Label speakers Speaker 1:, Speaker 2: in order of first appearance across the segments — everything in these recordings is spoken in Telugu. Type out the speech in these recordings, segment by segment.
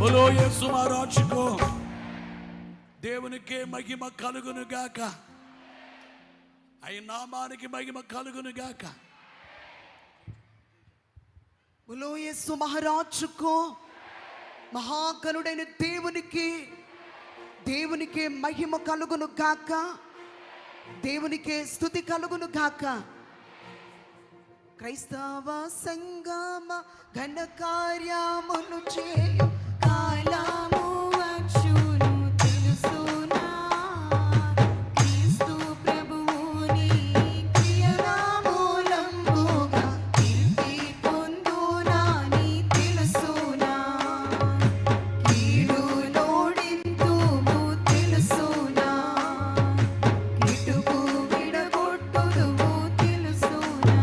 Speaker 1: బోలో యేసు మహారాజుకు దేవునికే మహిమ కలుగును గాక. ఆయన నామానికి మహిమ కలుగును గాక.
Speaker 2: బోలో యేసు మహారాజుకు, మహాగణుడైన దేవునికే మహిమ కలుగును గాక. దేవునికే స్తుతి కలుగును గాక. క్రైస్తవ సంగమ ఘన కార్యమును చేయు కాలము వచ్చును తెలుసునా. క్రీస్తు ప్రభువుని క్రియనామూలంబుగా కీర్తి పొందునాని తెలుసునా. కీడు నోడింతుము తెలుసునా. కిటుకు విడగొట్టుదుము తెలుసునా.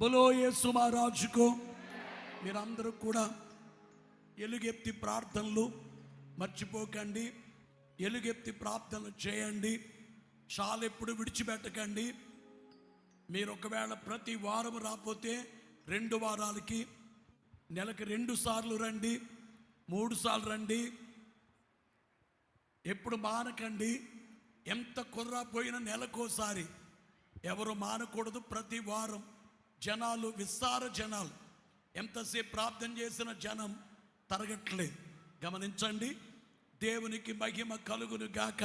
Speaker 1: బోలో యేసు మహారాజుకు. మీరందరూ కూడా ఎలుగెత్తి ప్రార్థనలు మర్చిపోకండి. ఎలుగెత్తి ప్రార్థనలు చేయండి. చాలా ఎప్పుడు విడిచిపెట్టకండి. మీరు ఒకవేళ ప్రతి వారం రాకపోతే 2 వారాలకి, నెలకి 2 సార్లు రండి, 3 సార్లు రండి. ఎప్పుడు మానకండి. ఎంత కుర్రాపోయిన నెలకోసారి. ఎవరు మానకూడదు. ప్రతి వారం జనాలు, విస్తార జనాలు, ఎంతసేపు ప్రార్థన చేసిన జనం తరగట్లేదు. గమనించండి. దేవునికి మహిమ కలుగును గాక.